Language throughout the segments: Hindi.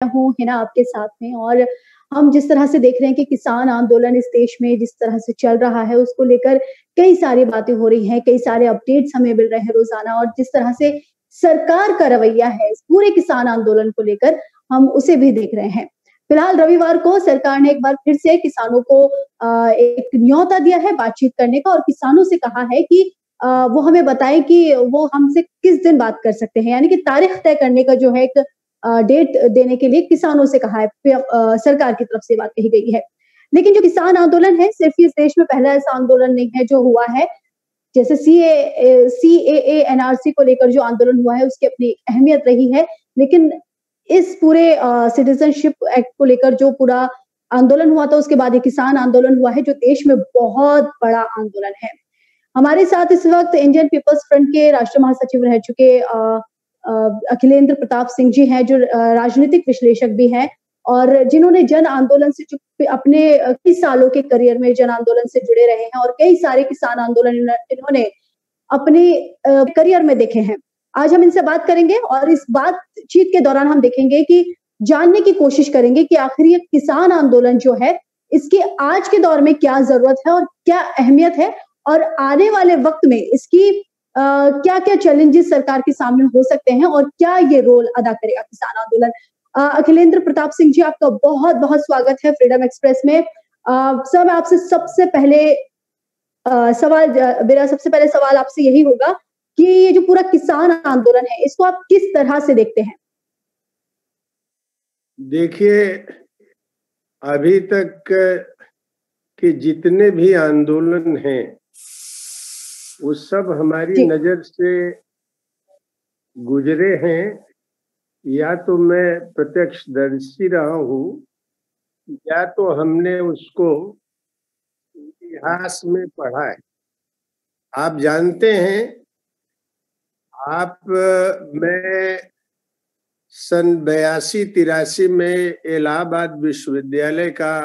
हूँ हिना आपके साथ में। और हम जिस तरह से देख रहे हैं कि किसान आंदोलन इस देश में जिस तरह से चल रहा है, उसको लेकर कई सारी बातें हो रही हैं, कई सारे अपडेट्स हमें मिल रहे हैं रोजाना, और जिस तरह से सरकार का रवैया है इस पूरे किसान आंदोलन को लेकर, हम उसे भी देख रहे हैं। फिलहाल रविवार को सरकार ने एक बार फिर से किसानों को एक न्योता दिया है बातचीत करने का, और किसानों से कहा है कि वो हमें बताएं कि वो हमसे किस दिन बात कर सकते हैं, यानी कि तारीख तय करने का जो है एक डेट देने के लिए किसानों से कहा है। सरकार की तरफ से बात कही गई है। लेकिन जो किसान आंदोलन है, सिर्फ इस देश में पहला ऐसा आंदोलन नहीं है जो हुआ है। जैसे सीएए एनआरसी को लेकर जो आंदोलन हुआ है, उसकी अपनी अहमियत रही है। लेकिन इस पूरे सिटीजनशिप एक्ट को लेकर जो पूरा आंदोलन हुआ था, उसके बाद एक किसान आंदोलन हुआ है जो देश में बहुत बड़ा आंदोलन है। हमारे साथ इस वक्त इंडियन पीपल्स फ्रंट के राष्ट्रीय महासचिव रह चुके अखिलेंद्र प्रताप सिंह जी हैं, जो राजनीतिक विश्लेषक भी हैं, और जिन्होंने जन आंदोलन से अपने कई सालों के करियर में जन आंदोलन से जुड़े रहे हैं, और कई सारे किसान आंदोलन इन्होंने अपने करियर में देखे हैं। आज हम इनसे बात करेंगे, और इस बातचीत के दौरान हम देखेंगे कि जानने की कोशिश करेंगे कि आखिर ये किसान आंदोलन जो है, इसकी आज के दौर में क्या जरूरत है और क्या अहमियत है, और आने वाले वक्त में इसकी क्या-क्या चैलेंजेस सरकार के सामने हो सकते हैं, और क्या ये रोल अदा करेगा किसान आंदोलन। अखिलेंद्र प्रताप सिंह जी, आपका बहुत-बहुत स्वागत है फ्रीडम एक्सप्रेस में। सर, मैं आपसे सबसे पहले मेरा सबसे पहले सवाल आपसे यही होगा कि ये जो पूरा किसान आंदोलन है, इसको आप किस तरह से देखते हैं? देखिए, अभी तक के जितने भी आंदोलन हैं, वो सब हमारी नजर से गुजरे हैं, या तो मैं प्रत्यक्षदर्शी रहा हूं, या तो हमने उसको इतिहास में पढ़ा है। आप जानते हैं, मैं सन 82-83 में इलाहाबाद विश्वविद्यालय का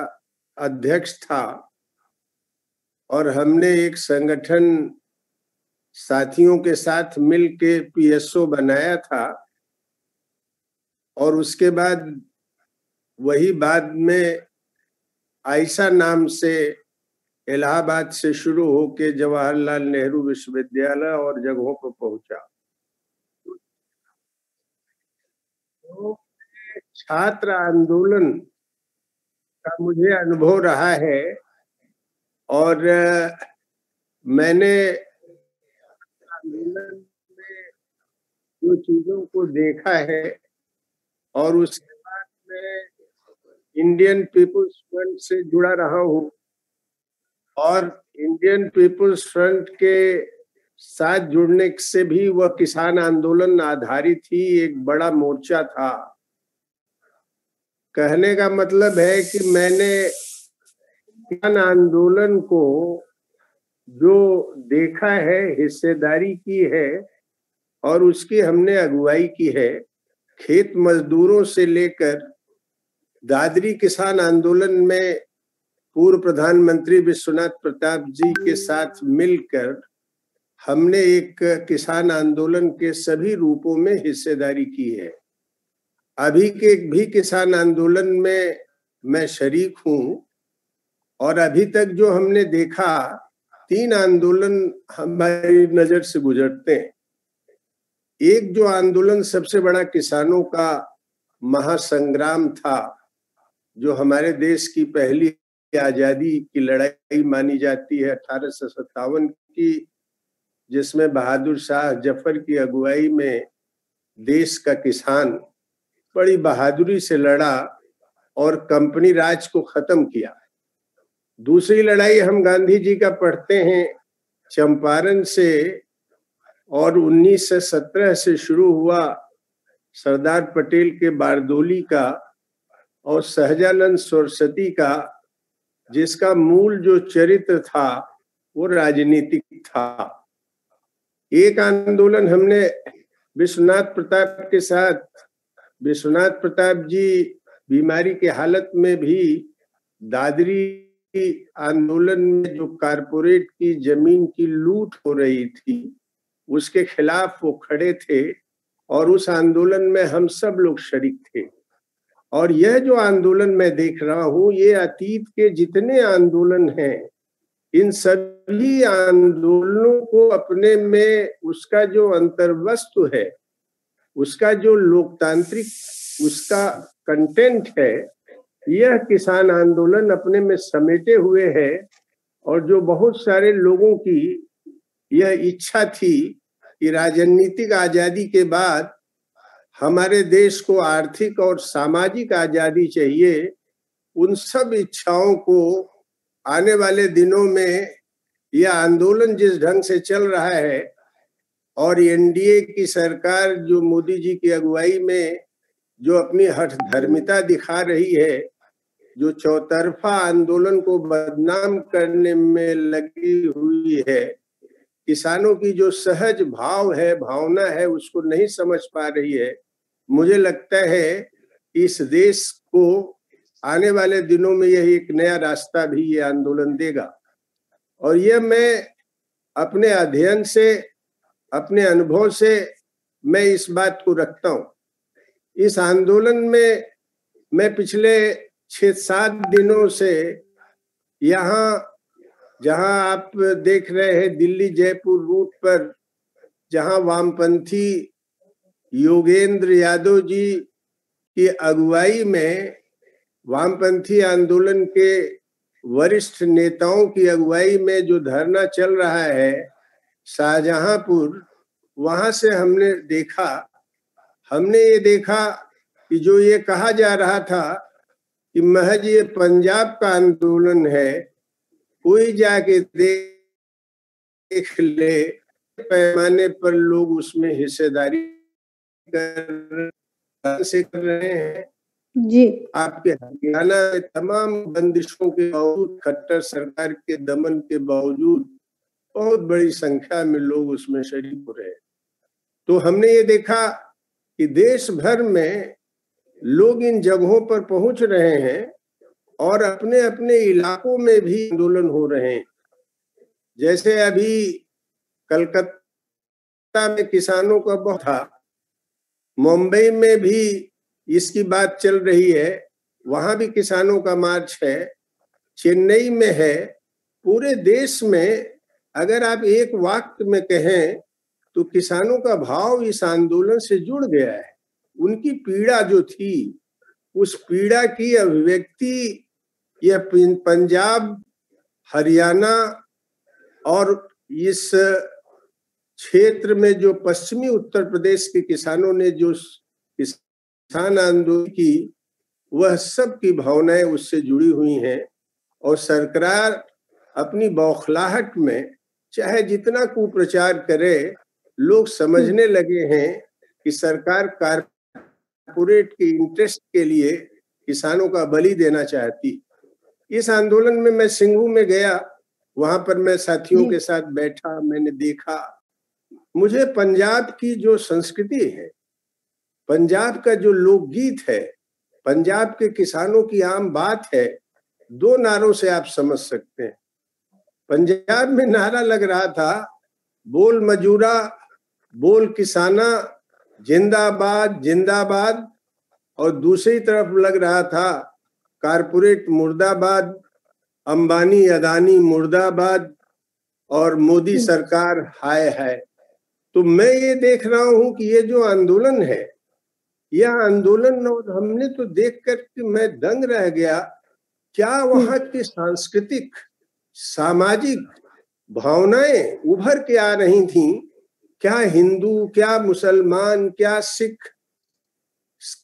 अध्यक्ष था, और हमने एक संगठन साथियों के साथ मिल के पीएसओ बनाया था, और उसके बाद वही बाद में आयशा नाम से इलाहाबाद से शुरू होके जवाहरलाल नेहरू विश्वविद्यालय और जगहों पर पहुंचा। तो छात्र आंदोलन का मुझे अनुभव रहा है, और मैंने आंदोलन में जो चीजों को देखा है, और उसके बाद मैं इंडियन पीपुल्स फ्रंट से जुड़ा रहा हूँ, और इंडियन पीपुल्स फ्रंट के साथ जुड़ने से भी वह किसान आंदोलन आधारित ही एक बड़ा मोर्चा था। कहने का मतलब है कि मैंने किसान आंदोलन को जो देखा है, हिस्सेदारी की है, और उसकी हमने अगुवाई की है। खेत मजदूरों से लेकर दादरी किसान आंदोलन में पूर्व प्रधानमंत्री विश्वनाथ प्रताप जी के साथ मिलकर हमने एक किसान आंदोलन के सभी रूपों में हिस्सेदारी की है। अभी के भी किसान आंदोलन में मैं शरीक हूं, और अभी तक जो हमने देखा, 3 आंदोलन हमारी नजर से गुजरते हैं। एक जो आंदोलन सबसे बड़ा किसानों का महासंग्राम था, जो हमारे देश की पहली आजादी की लड़ाई मानी जाती है 1857 की, जिसमें बहादुर शाह जफर की अगुवाई में देश का किसान बड़ी बहादुरी से लड़ा और कंपनी राज को खत्म किया। दूसरी लड़ाई हम गांधी जी का पढ़ते हैं चंपारण से, और 1917 से शुरू हुआ सरदार पटेल के बारदोली का और सहजानंद सरस्वती का, जिसका मूल जो चरित्र था वो राजनीतिक था। एक आंदोलन हमने विश्वनाथ प्रताप के साथ, विश्वनाथ प्रताप जी बीमारी के हालत में भी दादरी आंदोलन में जो कारपोरेट की जमीन की लूट हो रही थी, उसके खिलाफ वो खड़े थे, और उस आंदोलन में हम सब लोग शरीक थे। और यह जो आंदोलन मैं देख रहा हूं, ये अतीत के जितने आंदोलन हैं, इन सभी आंदोलनों को अपने में उसका जो अंतर्वस्तु है, उसका जो लोकतांत्रिक उसका कंटेंट है, यह किसान आंदोलन अपने में समेटे हुए है। और जो बहुत सारे लोगों की यह इच्छा थी कि राजनीतिक आजादी के बाद हमारे देश को आर्थिक और सामाजिक आजादी चाहिए, उन सब इच्छाओं को आने वाले दिनों में यह आंदोलन जिस ढंग से चल रहा है और एनडीए की सरकार जो मोदी जी की अगुवाई में जो अपनी हठधर्मिता दिखा रही है, जो चौतरफा आंदोलन को बदनाम करने में लगी हुई है, किसानों की जो सहज भाव है, भावना है, उसको नहीं समझ पा रही है। मुझे लगता है इस देश को आने वाले दिनों में यह एक नया रास्ता भी ये आंदोलन देगा। और यह मैं अपने अध्ययन से, अपने अनुभव से मैं इस बात को रखता हूं। इस आंदोलन में मैं पिछले 6-7 दिनों से यहाँ, जहां आप देख रहे हैं दिल्ली जयपुर रूट पर, जहां वामपंथी योगेंद्र यादव जी की अगुवाई में, वामपंथी आंदोलन के वरिष्ठ नेताओं की अगुवाई में जो धरना चल रहा है शाहजहांपुर, वहां से हमने ये देखा कि जो ये कहा जा रहा था कि महज ये पंजाब का आंदोलन है, कोई जाके देख ले, पैमाने पर लोग उसमें हिस्सेदारी कर रहे हैं। जी, आपके हरियाणा में तमाम बंदिशों के बावजूद, खट्टर सरकार के दमन के बावजूद बहुत बड़ी संख्या में लोग उसमें शरीक हो रहे हैं। तो हमने ये देखा कि देश भर में लोग इन जगहों पर पहुंच रहे हैं और अपने अपने इलाकों में भी आंदोलन हो रहे हैं। जैसे अभी कलकत्ता में किसानों का बहुत था, मुंबई में भी इसकी बात चल रही है, वहां भी किसानों का मार्च है, चेन्नई में है। पूरे देश में अगर आप एक वाक्य में कहें तो किसानों का भाव इस आंदोलन से जुड़ गया है। उनकी पीड़ा जो थी, उस पीड़ा की अभिव्यक्ति यह पंजाब, हरियाणा और इस क्षेत्र में जो पश्चिमी उत्तर प्रदेश के किसानों ने जो किसान आंदोलन की, वह सब की भावनाएं उससे जुड़ी हुई हैं। और सरकार अपनी बौखलाहट में चाहे जितना कुप्रचार करे, लोग समझने लगे हैं कि सरकार कारपोरेट के इंटरेस्ट के लिए किसानों का बलि देना चाहती। इस आंदोलन में मैं सिंघू में गया, वहां पर मैं साथियों के साथ बैठा, मैंने देखा। मुझे पंजाब की जो संस्कृति है, पंजाब का जो लोकगीत है, पंजाब के किसानों की आम बात है, 2 नारों से आप समझ सकते हैं। पंजाब में नारा लग रहा था, बोल मजूरा बोल किसाना जिंदाबाद जिंदाबाद, और दूसरी तरफ लग रहा था, कारपोरेट मुर्दाबाद, अंबानी अदानी मुर्दाबाद, और मोदी सरकार हाय हाय। तो मैं ये देख रहा हूं कि ये जो आंदोलन है, यह आंदोलन, और हमने तो देख कर के मैं दंग रह गया, क्या वहां की सांस्कृतिक सामाजिक भावनाएं उभर के आ रही थी। क्या हिंदू, क्या मुसलमान, क्या सिख,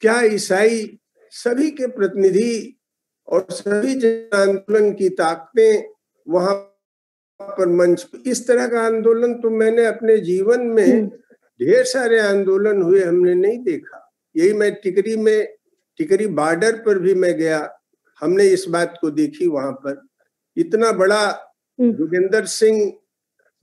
क्या ईसाई, सभी के प्रतिनिधि और सभी आंदोलन की ताकतें वहां पर मंच। इस तरह का आंदोलन तो मैंने अपने जीवन में, ढेर सारे आंदोलन हुए, हमने नहीं देखा। यही मैं टिकरी बॉर्डर पर भी मैं गया, हमने इस बात को देखी। वहां पर इतना बड़ा जोगिंदर सिंह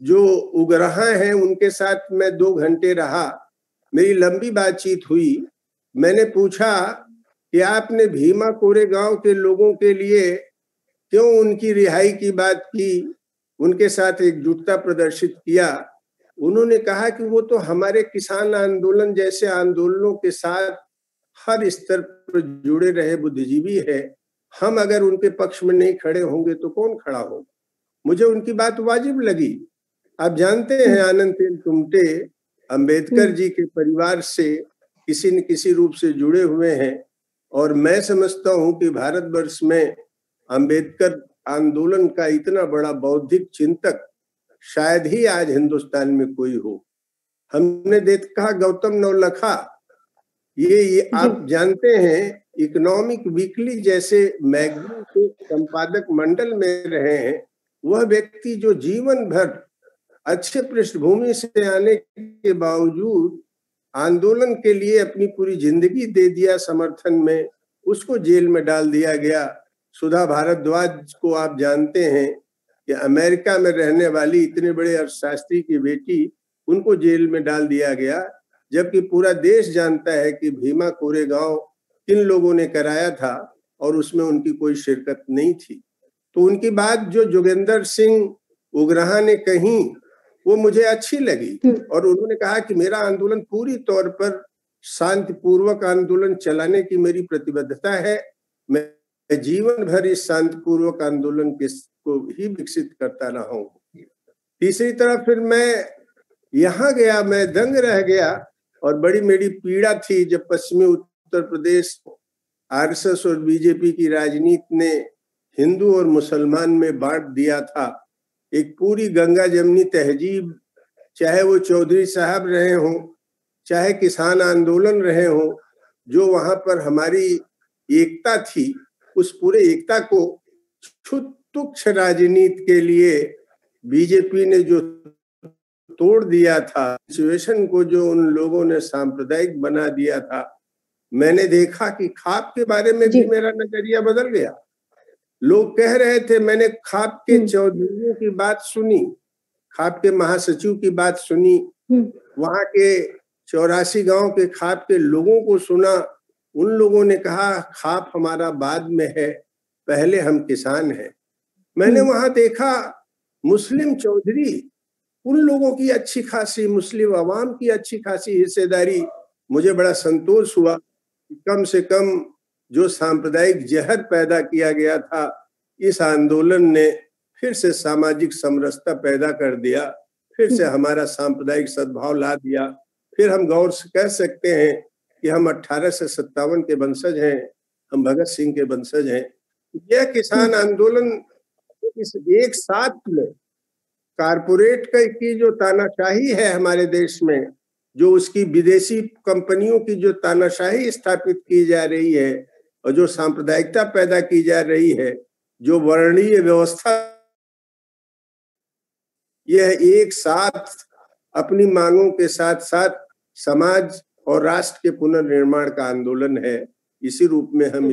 जो उगराहा हैं, उनके साथ मैं 2 घंटे रहा, मेरी लंबी बातचीत हुई। मैंने पूछा कि आपने भीमा कोरेगांव के लोगों के लिए क्यों उनकी रिहाई की बात की, उनके साथ एकजुटता प्रदर्शित किया। उन्होंने कहा कि वो तो हमारे किसान आंदोलन जैसे आंदोलनों के साथ हर स्तर पर जुड़े रहे बुद्धिजीवी है, हम अगर उनके पक्ष में नहीं खड़े होंगे तो कौन खड़ा होगा? मुझे उनकी बात वाजिब लगी। आप जानते हैं आनंदीबेन तुमटे अंबेडकर जी के परिवार से किसी न किसी रूप से जुड़े हुए हैं, और मैं समझता हूं कि भारतवर्ष में अंबेडकर आंदोलन का इतना बड़ा बौद्धिक चिंतक शायद ही आज हिंदुस्तान में कोई हो। हमने देखा गौतम नवलखा, ये आप जानते हैं इकोनॉमिक वीकली जैसे मैगजीन के संपादक मंडल में रहे हैं। वह व्यक्ति जो जीवन भर अच्छे पृष्ठभूमि से आने के बावजूद आंदोलन के लिए अपनी पूरी जिंदगी दे दिया समर्थन में, उसको जेल में डाल दिया गया। सुधा भारद्वाज को आप जानते हैं कि अमेरिका में रहने वाली इतने बड़े अर्थशास्त्री की बेटी, उनको जेल में डाल दिया गया, जबकि पूरा देश जानता है कि भीमा कोरेगांव किन लोगों ने कराया था और उसमें उनकी कोई शिरकत नहीं थी। तो उनकी बात जो जोगेंद्र सिंह उग्रहा ने कही वो मुझे अच्छी लगी, और उन्होंने कहा कि मेरा आंदोलन पूरी तौर पर शांतिपूर्वक आंदोलन चलाने की मेरी प्रतिबद्धता है। मैं जीवन भर इस शांतिपूर्वक आंदोलन को ही विकसित करता रहा हूँ। तीसरी तरफ फिर मैं यहाँ गया, मैं दंग रह गया, और बड़ी मेरी पीड़ा थी जब पश्चिमी उत्तर प्रदेश आरएसएस और बीजेपी की राजनीति ने हिंदू और मुसलमान में बांट दिया था। एक पूरी गंगा जमनी तहजीब, चाहे वो चौधरी साहब रहे हों, चाहे किसान आंदोलन रहे हों, जो वहां पर हमारी एकता थी, उस पूरे एकता को तुच्छ राजनीति के लिए बीजेपी ने जो तोड़ दिया था, सिचुएशन को जो उन लोगों ने सांप्रदायिक बना दिया था, मैंने देखा कि खाप के बारे में भी मेरा नजरिया बदल गया। लोग कह रहे थे, मैंने खाप के चौधरियों की बात सुनी, खाप के महासचिव की बात सुनी, वहां के 84 गांव के खाप के लोगों को सुना। उन लोगों ने कहा खाप हमारा बाद में है, पहले हम किसान हैं। मैंने वहां देखा मुस्लिम चौधरी, उन लोगों की अच्छी खासी, मुस्लिम अवाम की अच्छी खासी हिस्सेदारी। मुझे बड़ा संतोष हुआ कि कम से कम जो सांप्रदायिक जहर पैदा किया गया था, इस आंदोलन ने फिर से सामाजिक समरसता पैदा कर दिया, फिर से हमारा सांप्रदायिक सद्भाव ला दिया। फिर हम गौर से कह सकते हैं कि हम 1857 के वंशज हैं, हम भगत सिंह के वंशज हैं। यह किसान आंदोलन इस एक साथ में कारपोरेट की जो तानाशाही है हमारे देश में, जो उसकी विदेशी कंपनियों की जो तानाशाही स्थापित की जा रही है, और जो सांप्रदायिकता पैदा की जा रही है, जो वर्णीय व्यवस्था, यह एक साथ अपनी मांगों के साथ साथ समाज और राष्ट्र के पुनर्निर्माण का आंदोलन है। इसी रूप में हम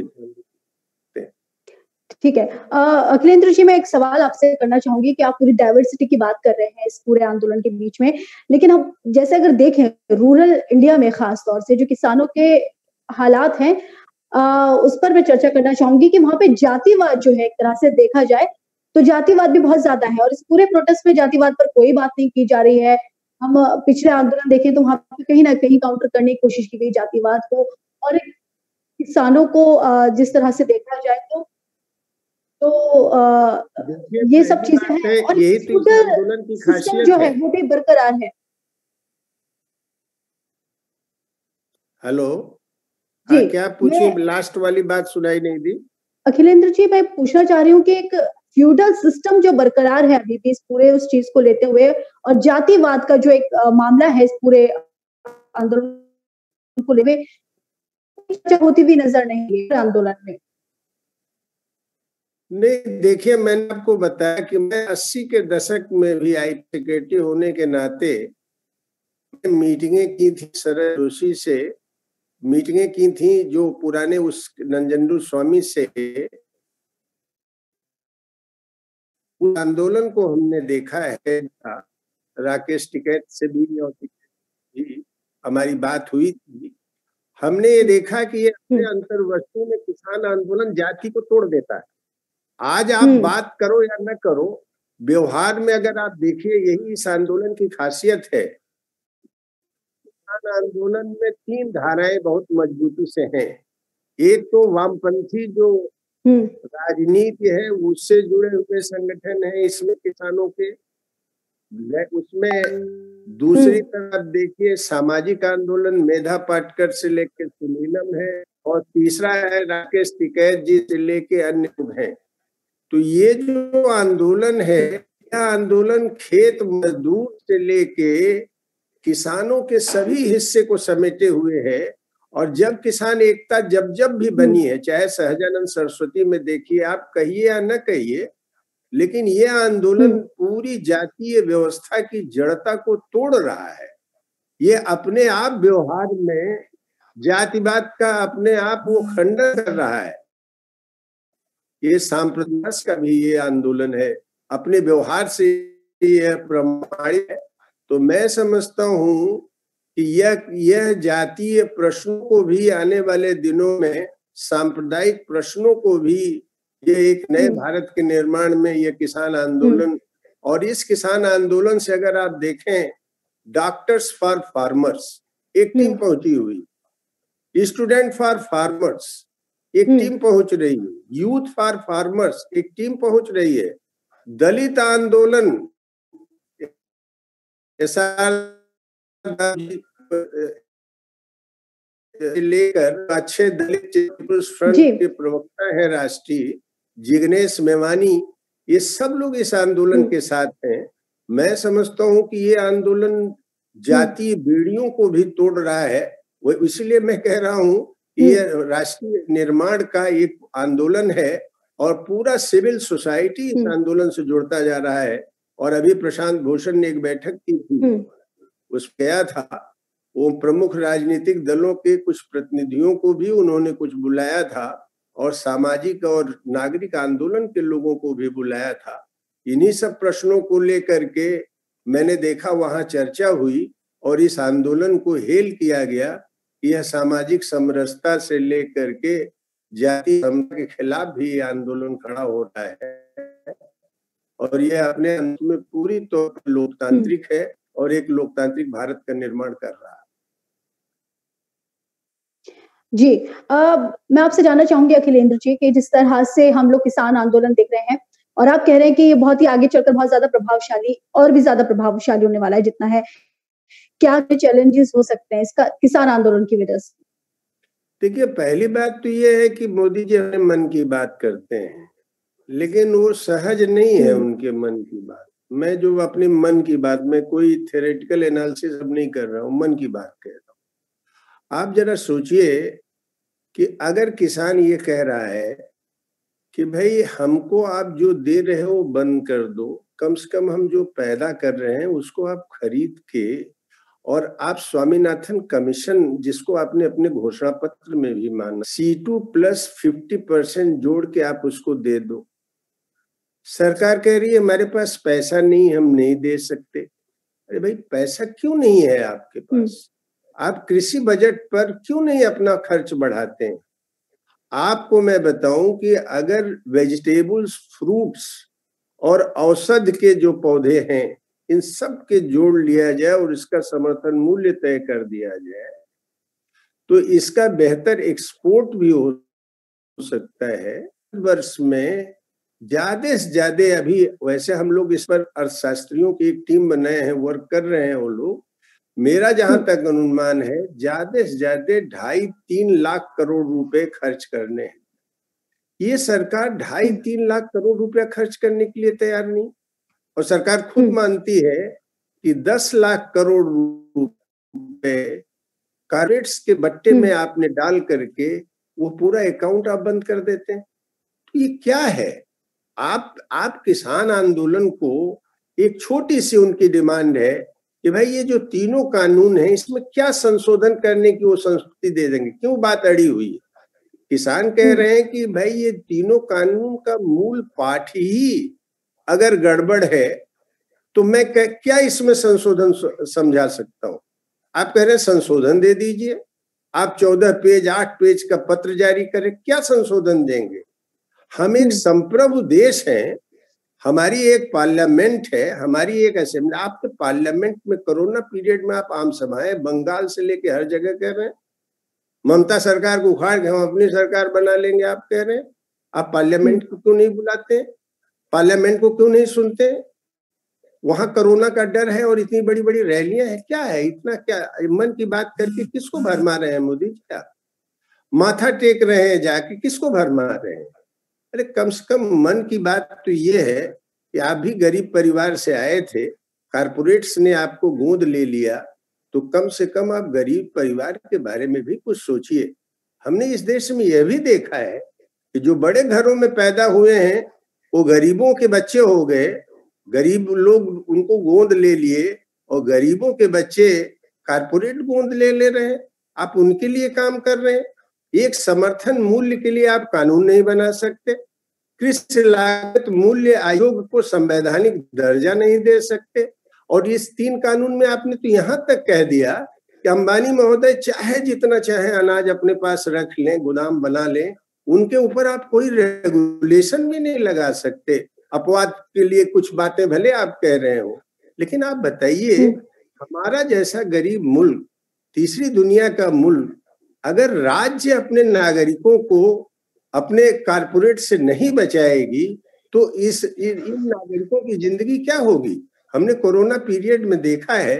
ठीक है। अखिलेंद्र जी, मैं एक सवाल आपसे करना चाहूंगी कि आप पूरी डाइवर्सिटी की बात कर रहे हैं इस पूरे आंदोलन के बीच में, लेकिन अब जैसे अगर देखें रूरल इंडिया में खास तौर से जो किसानों के हालात हैं, उस पर मैं चर्चा करना चाहूंगी कि वहां पे जातिवाद जो है एक तरह से देखा जाए तो जातिवाद भी बहुत ज्यादा है, और इस पूरे प्रोटेस्ट में जातिवाद पर कोई बात नहीं की जा रही है। हम पिछले आंदोलन देखें तो वहां पे कहीं ना कहीं काउंटर करने की कोशिश की गई जातिवाद को, और किसानों को जिस तरह से देखा जाए तो ये सब चीजें हैं, और आंदोलन की खासियत जो है वो भी बरकरार है। हेलो जी, क्या पूछी? लास्ट वाली बात सुनाई नहीं दी। अखिलेंद्र जी, मैं पूछना चाह रही हूँ कि एक फ्यूडल सिस्टम जो बरकरार है अभी भी इस पूरे उस चीज को लेते हुए, और जातिवाद का जो एक मामला है इस पूरे आंदोलन को लेते हुए होती हुई नजर नहीं है आंदोलन में। नहीं, देखिए, मैंने आपको बताया कि मैं 80 के दशक में भी आई सेक्रेटरी होने के नाते मीटिंगें की थी सरल जोशी से, मीटिंगें की थी जो पुराने उस नंजनडू स्वामी से। उस आंदोलन को हमने देखा है, राकेश टिकैत से भी हमारी बात हुई थी। हमने ये देखा कि ये अपने अंतर्वस्तु में किसान आंदोलन जाति को तोड़ देता है। आज आप बात करो या न करो, व्यवहार में अगर आप देखिए, यही इस आंदोलन की खासियत है। किसान आंदोलन में 3 धाराएं बहुत मजबूती से हैं। एक तो वामपंथी जो राजनीति है उससे जुड़े हुए संगठन है इसमें किसानों के, उसमें दूसरी तरफ देखिए सामाजिक आंदोलन मेधा पाटकर से लेकर सुनीलम है, और तीसरा है राकेश टिकैत जी से लेके अन्य लोग हैं। तो ये जो आंदोलन है, यह आंदोलन खेत मजदूर से लेके किसानों के सभी हिस्से को समेटे हुए है। और जब किसान एकता जब भी बनी है, चाहे सहजानंद सरस्वती में देखिए आप, कहिए या न कहिए, लेकिन यह आंदोलन पूरी जातीय व्यवस्था की जड़ता को तोड़ रहा है। ये अपने आप व्यवहार में जातिवाद का अपने आप वो खंडन कर रहा है। ये सांप्रदायिक का भी ये आंदोलन है, अपने व्यवहार से यह प्रमाणित है। तो मैं समझता हूं कि यह जातीय प्रश्नों को भी आने वाले दिनों में, सांप्रदायिक प्रश्नों को भी, ये एक नए भारत के निर्माण में ये किसान आंदोलन, और इस किसान आंदोलन से अगर आप देखें, डॉक्टर्स फॉर फार्मर्स एक टीम पहुंची हुई, स्टूडेंट फॉर फार्मर्स एक टीम पहुंच रही है, यूथ फॉर फार्मर्स एक टीम पहुंच रही है, दलित आंदोलन लेकर अच्छे दलित फ्रंट के प्रवक्ता है राष्ट्रीय जिग्नेश मेवानी, ये सब लोग इस आंदोलन के साथ हैं। मैं समझता हूं कि ये आंदोलन जातीय बेड़ियों को भी तोड़ रहा है। वो इसलिए मैं कह रहा हूं कि ये राष्ट्रीय निर्माण का एक आंदोलन है और पूरा सिविल सोसाइटी इस आंदोलन से जुड़ता जा रहा है। और अभी प्रशांत भूषण ने एक बैठक की थी, उस गया था, वो प्रमुख राजनीतिक दलों के कुछ प्रतिनिधियों को भी उन्होंने कुछ बुलाया था, और सामाजिक और नागरिक आंदोलन के लोगों को भी बुलाया था। इन्हीं सब प्रश्नों को लेकर के मैंने देखा वहां चर्चा हुई, और इस आंदोलन को हेल किया गया। यह सामाजिक समरसता से लेकर के जाति के खिलाफ भी आंदोलन खड़ा हो रहा है, और यह अपने अंत में पूरी तौर पर लोकतांत्रिक है और एक लोकतांत्रिक भारत का निर्माण कर रहा है। जी, मैं आपसे जानना चाहूंगी अखिलेंद्र जी कि जिस तरह से हम लोग किसान आंदोलन देख रहे हैं और आप कह रहे हैं कि ये बहुत ही आगे चलकर बहुत ज्यादा प्रभावशाली, और भी ज्यादा प्रभावशाली होने वाला है जितना है, क्या चैलेंजेस हो सकते हैं इसका किसान आंदोलन की वजह से? देखिए, पहली बात तो ये है कि मोदी जी अपने मन की बात करते हैं, लेकिन वो सहज नहीं है उनके मन की बात। मैं जो अपने मन की बात में कोई थ्योरेटिकल एनालिसिस अब नहीं कर रहा हूँ, मन की बात कह रहा हूँ। आप जरा सोचिए कि अगर किसान ये कह रहा है कि भाई हमको आप जो दे रहे हो बंद कर दो, कम से कम हम जो पैदा कर रहे हैं उसको आप खरीद के, और आप स्वामीनाथन कमीशन जिसको आपने अपने घोषणा पत्र में भी माना, C2 प्लस 50% जोड़ के आप उसको दे दो। सरकार कह रही है हमारे पास पैसा नहीं, हम नहीं दे सकते। अरे भाई, पैसा क्यों नहीं है आपके पास? आप कृषि बजट पर क्यों नहीं अपना खर्च बढ़ाते हैं? आपको मैं बताऊं कि अगर वेजिटेबल्स, फ्रूट्स और औषध के जो पौधे हैं, इन सब के जोड़ लिया जाए और इसका समर्थन मूल्य तय कर दिया जाए, तो इसका बेहतर एक्सपोर्ट भी हो सकता है। वर्ष में ज्यादा से ज्यादा, अभी वैसे हम लोग इस पर अर्थशास्त्रियों की एक टीम बनाए हैं, वर्क कर रहे हैं वो लोग, मेरा जहां तक अनुमान है ज्यादा से ज्यादा 2.5-3 लाख करोड़ रुपए खर्च करने हैं। ये सरकार 2.5-3 लाख करोड़ रुपया खर्च करने के लिए तैयार नहीं, और सरकार खुद मानती है कि 10 लाख करोड़ रुपए कॉर्पोरेट्स के बट्टे में आपने डाल करके वो पूरा अकाउंट आप बंद कर देते हैं। तो ये क्या है? आप किसान आंदोलन को, एक छोटी सी उनकी डिमांड है कि भाई ये जो तीनों कानून है इसमें क्या संशोधन करने की वो संस्कृति दे देंगे। क्यों बात अड़ी हुई है? किसान कह रहे हैं कि भाई ये तीनों कानून का मूल पाठ ही अगर गड़बड़ है तो मैं क्या इसमें संशोधन समझा सकता हूं? आप कह रहे हैं संशोधन दे दीजिए, आप 14 पेज 8 पेज का पत्र जारी करें, क्या संशोधन देंगे? हम एक संप्रभु देश हैं, हमारी एक पार्लियामेंट है, हमारी एक असेंबली। आपके पार्लियामेंट में कोरोना पीरियड में आप आम सभाएं बंगाल से लेके हर जगह कह रहे हैं, ममता सरकार को उखाड़ के हम अपनी सरकार बना लेंगे आप कह रहे हैं। आप पार्लियामेंट को क्यों नहीं बुलाते, पार्लियामेंट को क्यों नहीं सुनते? वहां कोरोना का डर है और इतनी बड़ी बड़ी रैलियां हैं, क्या है इतना, क्या मन की बात करके किसको भरमा रहे हैं मोदी जी? क्या माथा टेक रहे हैं जाके, किसको भरमा रहे हैं? अरे कम से कम मन की बात तो ये है कि आप भी गरीब परिवार से आए थे, कारपोरेट्स ने आपको गोद ले लिया, तो कम से कम आप गरीब परिवार के बारे में भी कुछ सोचिए। हमने इस देश में यह भी देखा है कि जो बड़े घरों में पैदा हुए हैं वो गरीबों के बच्चे हो गए, गरीब लोग उनको गोद ले लिए और गरीबों के बच्चे कारपोरेट गोद ले रहे हैं। आप उनके लिए काम कर रहे हैं। एक समर्थन मूल्य के लिए आप कानून नहीं बना सकते, कृषि लागत मूल्य आयोग को संवैधानिक दर्जा नहीं दे सकते, और इस 3 कानून में आपने तो यहाँ तक कह दिया कि अंबानी महोदय चाहे जितना चाहे अनाज अपने पास रख लें, गोदाम बना लें, उनके ऊपर आप कोई रेगुलेशन भी नहीं लगा सकते। अपवाद के लिए कुछ बातें भले आप कह रहे हो, लेकिन आप बताइए हमारा जैसा गरीब मुल्क, तीसरी दुनिया का मुल्क, अगर राज्य अपने नागरिकों को अपने कारपोरेट से नहीं बचाएगी तो इन नागरिकों की जिंदगी क्या होगी? हमने कोरोना पीरियड में देखा है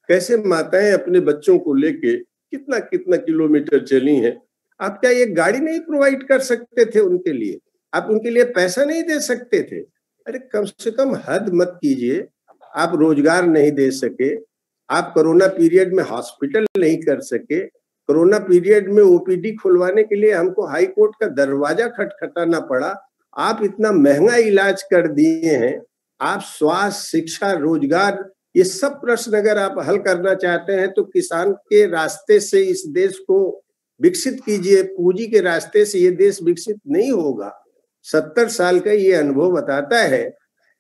कैसे माताएं अपने बच्चों को लेके कितना कितना किलोमीटर चली हैं। आप क्या एक गाड़ी नहीं प्रोवाइड कर सकते थे उनके लिए? आप उनके लिए पैसा नहीं दे सकते थे? अरे कम से कम हद मत कीजिए। आप रोजगार नहीं दे सके, आप कोरोना पीरियड में हॉस्पिटल नहीं कर सके, कोरोना पीरियड में ओपीडी खुलवाने के लिए हमको हाई कोर्ट का दरवाजा खटखटाना पड़ा। आप इतना महंगा इलाज कर दिए हैं। आप स्वास्थ्य, शिक्षा, रोजगार, ये सब प्रश्न अगर आप हल करना चाहते हैं तो किसान के रास्ते से इस देश को विकसित कीजिए, पूंजी के रास्ते से ये देश विकसित नहीं होगा। 70 साल का ये अनुभव बताता है।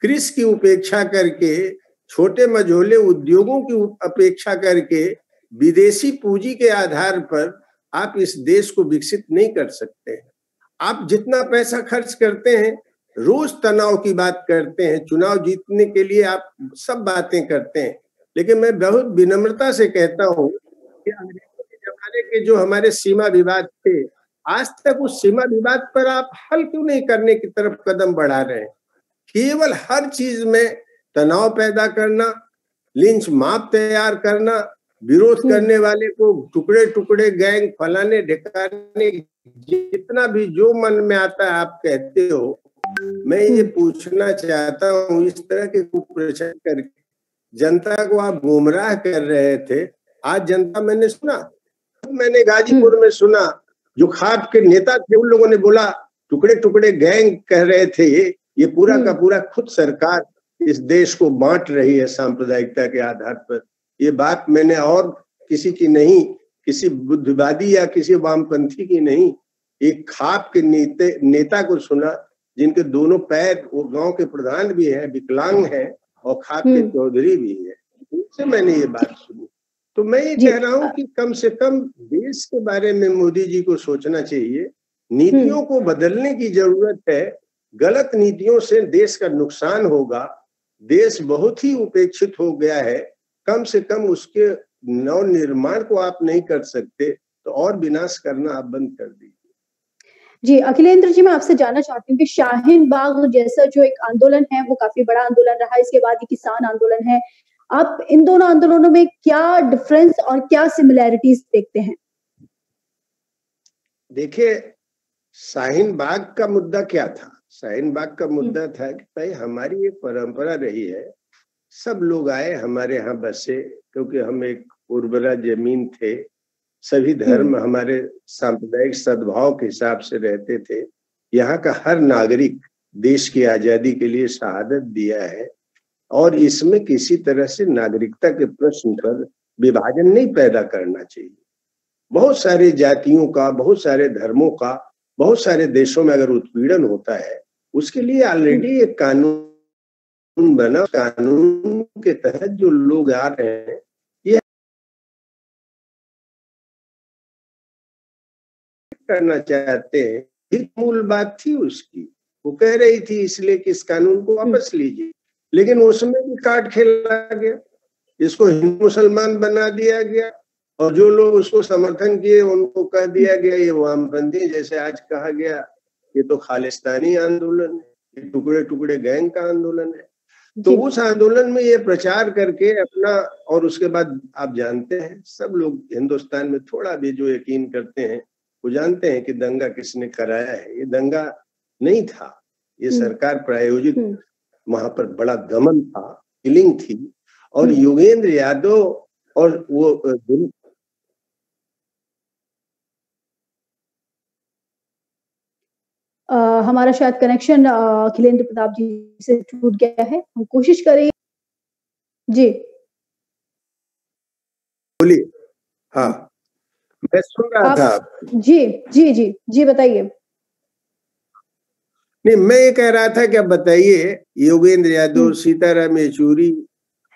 कृषि की उपेक्षा करके, छोटे मझोले उद्योगों की अपेक्षा करके, विदेशी पूंजी के आधार पर आप इस देश को विकसित नहीं कर सकते हैं। आप जितना पैसा खर्च करते हैं, रोज तनाव की बात करते हैं, चुनाव जीतने के लिए आप सब बातें करते हैं, लेकिन मैं बहुत विनम्रता से कहता हूं कि अंग्रेजों के जमाने के जो हमारे सीमा विवाद थे, आज तक उस सीमा विवाद पर आप हल क्यों नहीं करने की तरफ कदम बढ़ा रहे हैं? केवल हर चीज में तनाव पैदा करना, लिंच माप तैयार करना, विरोध करने वाले को टुकड़े टुकड़े गैंग फलाने ढिकाने, जितना भी जो मन में आता है आप कहते हो। मैं ये पूछना चाहता हूँ, इस तरह के कुप्रचार करके जनता को आप गुमराह कर रहे थे। आज जनता, मैंने गाजीपुर में सुना, जो खाप के नेता थे उन लोगों ने बोला टुकड़े टुकड़े गैंग कह रहे थे। ये पूरा का पूरा खुद सरकार इस देश को बांट रही है सांप्रदायिकता के आधार पर। ये बात मैंने और किसी की नहीं, किसी बुद्धिवादी या किसी वामपंथी की नहीं, एक खाप के नेता को सुना जिनके दोनों पैर, वो गांव के प्रधान भी हैं, विकलांग हैं और खाप के चौधरी भी हैं, उनसे मैंने ये बात सुनी। तो मैं ये कह रहा हूं कि कम से कम देश के बारे में मोदी जी को सोचना चाहिए। नीतियों को बदलने की जरूरत है। गलत नीतियों से देश का नुकसान होगा। देश बहुत ही उपेक्षित हो गया है। कम से कम उसके नव निर्माण को आप नहीं कर सकते तो और विनाश करना आप बंद कर दीजिए। जी, अखिलेंद्र जी, मैं आपसे जानना चाहती हूँ कि शाहीन बाग जैसा जो एक आंदोलन है वो काफी बड़ा आंदोलन रहा, इसके बाद ये किसान आंदोलन है। आप इन दोनों आंदोलनों में क्या डिफरेंस और क्या सिमिलैरिटीज देखते हैं? देखिए, शाहीन बाग का मुद्दा क्या था? शाहीन बाग का मुद्दा था कि भाई हमारी एक परंपरा रही है, सब लोग आए हमारे यहाँ बसे, क्योंकि हम एक उर्वरा जमीन थे, सभी धर्म हमारे सांप्रदायिक सद्भाव के हिसाब से रहते थे। यहाँ का हर नागरिक देश की आजादी के लिए शहादत दिया है और इसमें किसी तरह से नागरिकता के प्रश्न पर विभाजन नहीं पैदा करना चाहिए। बहुत सारे जातियों का, बहुत सारे धर्मों का, बहुत सारे देशों में अगर उत्पीड़न होता है, उसके लिए ऑलरेडी एक कानून बना, कानून के तहत जो लोग आ रहे हैं, ये करना चाहते हैं, एक मूल बात थी उसकी। वो कह रही थी इसलिए कि इस कानून को वापस लीजिए, लेकिन उसमें भी काट खेला गया, इसको हिंदू मुसलमान बना दिया गया और जो लोग उसको समर्थन किए उनको कह दिया गया ये वामपंथी, जैसे आज कहा गया ये तो खालिस्तानी आंदोलन है, ये टुकड़े टुकड़े गैंग का आंदोलन है। तो उस आंदोलन में ये प्रचार करके अपना, और उसके बाद आप जानते हैं सब लोग हिंदुस्तान में थोड़ा भी जो यकीन करते हैं वो जानते हैं कि दंगा किसने कराया है। ये दंगा नहीं था, ये सरकार प्रायोजित, वहां पर बड़ा दमन था, किलिंग थी। और योगेंद्र यादव और वो हमारा शायद कनेक्शन अखिलेंद्र प्रताप जी से टूट गया है, हम कोशिश करें। जी बोलिए। हाँ, मैं सुन रहा था। जी जी जी जी बताइए। नहीं, मैं ये कह रहा था कि अब बताइए, योगेंद्र यादव, सीताराम येचुरी,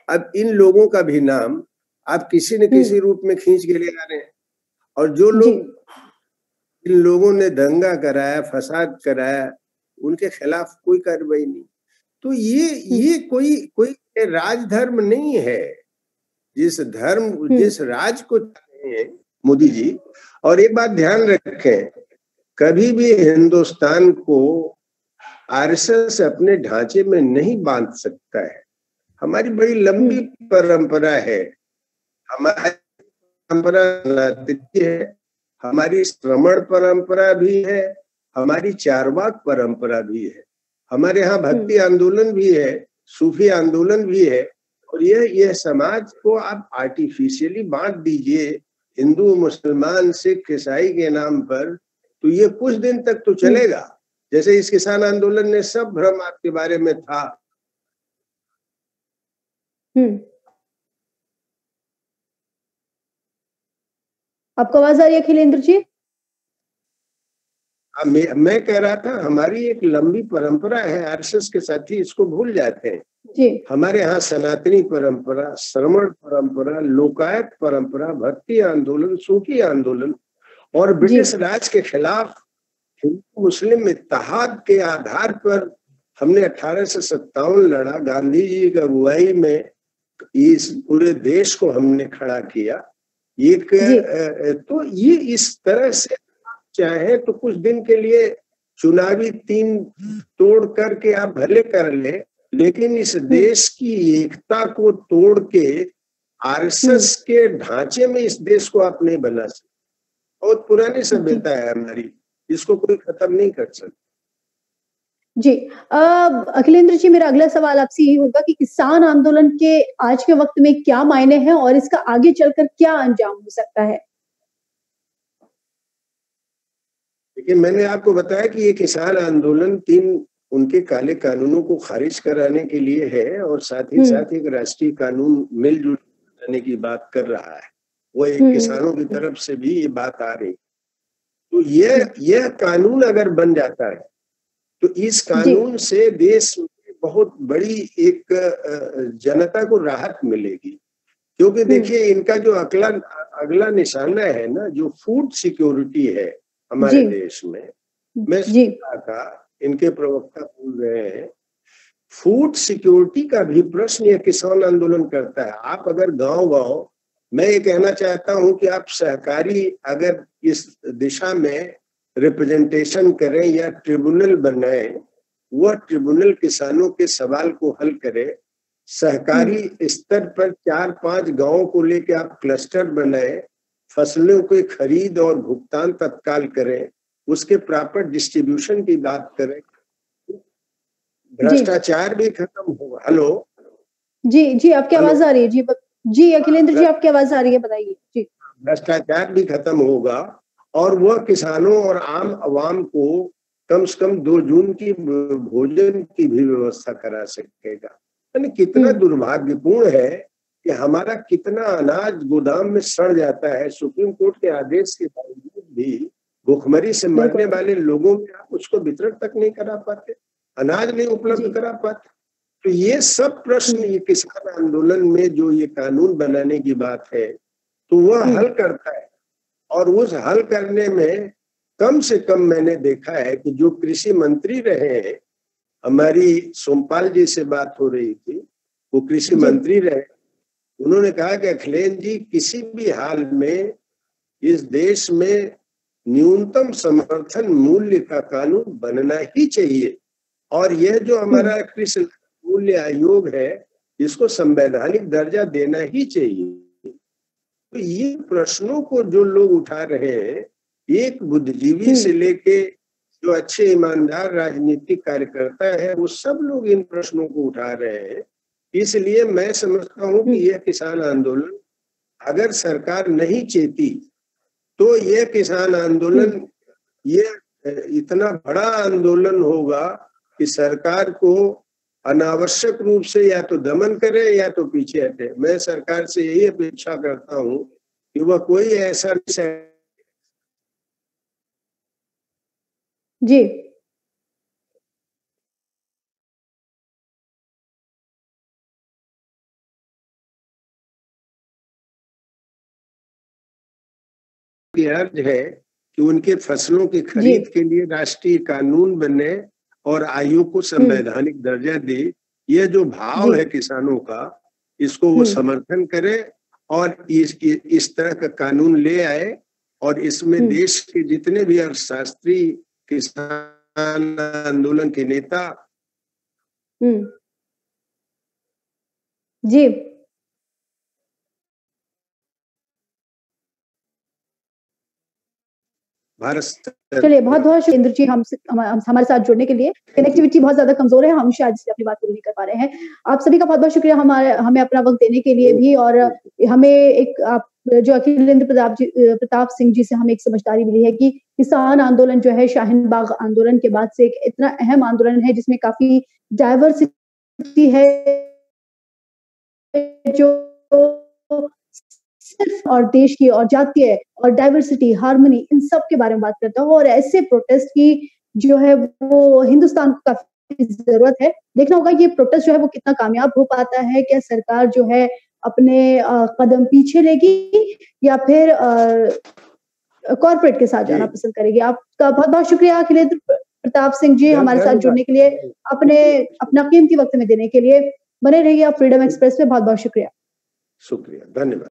अब इन लोगों का भी नाम आप किसी न किसी रूप में खींच के ले आ रहे हैं। और जो लोग इन लोगों ने दंगा कराया, फसाद कराया, उनके खिलाफ कोई कार्रवाई नहीं। तो ये कोई राजधर्म नहीं है। जिस राज को चाहते हैं मोदी जी, और एक बात ध्यान रखें, कभी भी हिंदुस्तान को आरएसएस अपने ढांचे में नहीं बांध सकता है। हमारी बड़ी लंबी परंपरा है, हमारी परंपरा है, हमारी श्रमण परंपरा भी है, हमारी चारवाक परंपरा भी है, हमारे यहाँ भक्ति आंदोलन भी है, सूफी आंदोलन भी है। और यह समाज को आप आर्टिफिशियली बांट दीजिए हिंदू, मुसलमान, सिख, ईसाई के नाम पर, तो ये कुछ दिन तक तो चलेगा। जैसे इस किसान आंदोलन ने सब भ्रम आपके बारे में था। आपको आवाज आ रही है अखिलेंद्र जी? मैं कह रहा था हमारी एक लंबी परंपरा है, आरएसएस के साथी इसको भूल जाते हैं जी। हमारे यहाँ सनातनी परंपरा, श्रमण परंपरा, लोकायत परंपरा, भक्ति आंदोलन, सूफी आंदोलन और ब्रिटिश राज के खिलाफ हिंदू मुस्लिम इत्तेहाद के आधार पर हमने 1857 लड़ा। गांधी जी की अगुवाई में इस पूरे देश को हमने खड़ा किया। तो ये इस तरह से चाहे तो कुछ दिन के लिए चुनावी तीन तोड़ करके आप भले कर ले, लेकिन इस देश की एकता को तोड़ के आरएसएस के ढांचे में इस देश को आप नहीं बना सकते। बहुत पुरानी सभ्यता है हमारी, इसको कोई खत्म नहीं कर सकता। जी अखिलेंद्र जी, मेरा अगला सवाल आपसे ये होगा कि किसान आंदोलन के आज के वक्त में क्या मायने हैं और इसका आगे चलकर क्या अंजाम हो सकता है? देखिए, मैंने आपको बताया कि ये किसान आंदोलन 3 उनके काले कानूनों को खारिज कराने के लिए है और साथ ही साथ एक राष्ट्रीय कानून मिलजुल करने की बात कर रहा है। वो एक किसानों की तरफ से भी ये बात आ रही। तो यह कानून अगर बन जाता है तो इस कानून से देश में बहुत बड़ी एक जनता को राहत मिलेगी। क्योंकि देखिए, इनका जो अगला निशाना है ना, जो फूड सिक्योरिटी है हमारे देश में, मैं सुन रहा था इनके प्रवक्ता बोल रहे हैं, फूड सिक्योरिटी का भी प्रश्न यह किसान आंदोलन करता है। आप अगर गांव-गांव, मैं ये कहना चाहता हूं कि आप सहकारी अगर इस दिशा में रिप्रेजेंटेशन करें या ट्रिब्यूनल बनाए, वह ट्रिब्यूनल किसानों के सवाल को हल करे। सहकारी स्तर पर 4-5 गांवों को लेकर आप क्लस्टर बनाए, फसलों के खरीद और भुगतान तत्काल करें, उसके प्रॉपर डिस्ट्रीब्यूशन की बात करें, भ्रष्टाचार भी खत्म होगा। हेलो जी जी, आपकी आवाज आ रही है। जी अखिलेंद्र जी, आपकी आवाज आ रही है, बताइए जी। भ्रष्टाचार भी खत्म होगा और वह किसानों और आम आवाम को कम से कम 2 जून की भोजन की भी व्यवस्था करा सकेगा। यानी कितना दुर्भाग्यपूर्ण है कि हमारा कितना अनाज गोदाम में सड़ जाता है। सुप्रीम कोर्ट के आदेश के बावजूद भी भूखमरी से मरने वाले लोगों में आप उसको वितरण तक नहीं करा पाते, अनाज नहीं उपलब्ध करा पाते। तो ये सब प्रश्न ये किसान आंदोलन में जो ये कानून बनाने की बात है, तो वह हल करता है। और उस हल करने में कम से कम मैंने देखा है कि जो कृषि मंत्री रहे हैं, हमारी सोमपाल जी से बात हो रही थी, वो कृषि मंत्री रहे, उन्होंने कहा कि अखिलेश जी किसी भी हाल में इस देश में न्यूनतम समर्थन मूल्य का कानून बनना ही चाहिए, और यह जो हमारा कृषि मूल्य आयोग है इसको संवैधानिक दर्जा देना ही चाहिए। तो ये प्रश्नों को जो लोग उठा रहे हैं, एक बुद्धिजीवी से लेके जो अच्छे ईमानदार राजनीतिक कार्यकर्ता है, वो सब लोग इन प्रश्नों को उठा रहे हैं। इसलिए मैं समझता हूं कि यह किसान आंदोलन अगर सरकार नहीं चेती तो यह किसान आंदोलन ये इतना बड़ा आंदोलन होगा कि सरकार को अनावश्यक रूप से या तो दमन करे या तो पीछे हटे। मैं सरकार से यही अपेक्षा करता हूं कि वह कोई ऐसा जी अर्ज है कि उनके फसलों की खरीद के लिए राष्ट्रीय कानून बने और आयोग को संवैधानिक दर्जा दे। यह जो भाव है किसानों का, इसको वो समर्थन करे और इस तरह का कानून ले आए, और इसमें देश के जितने भी अर्थशास्त्री, किसान आंदोलन के नेता जी चलिए, बहुत बहुत शुक्रिया इंद्र जी हमारे साथ जुड़ने के लिए। कनेक्टिविटी बहुत ज्यादा कमजोर है, हम शायद इसलिए अपनी बात पूरी नहीं कर पा रहे हैं। आप सभी का बहुत बहुत शुक्रिया हमें अपना वक्त देने के लिए भी, और हमें एक आप जो अखिलेंद्र प्रताप सिंह जी से हमें एक समझदारी मिली है कि किसान आंदोलन जो है शाहीन बाग आंदोलन के बाद से एक इतना अहम आंदोलन है जिसमें काफी डाइवर्सिटी है, जो सिर्फ और देश की और जातीय और डाइवर्सिटी, हार्मनी, इन सब के बारे में बात करता हूँ। और ऐसे प्रोटेस्ट की जो है वो हिंदुस्तान को काफी जरूरत है। देखना होगा ये प्रोटेस्ट जो है वो कितना कामयाब हो पाता है, क्या सरकार जो है अपने कदम पीछे लेगी या फिर कॉर्पोरेट के साथ जाना पसंद करेगी। आपका बहुत बहुत शुक्रिया अखिलेंद्र प्रताप सिंह जी हमारे साथ जुड़ने के लिए, अपना कीमती वक्त में देने के लिए। बने रहिए आप फ्रीडम एक्सप्रेस पे। बहुत बहुत शुक्रिया। शुक्रिया, धन्यवाद।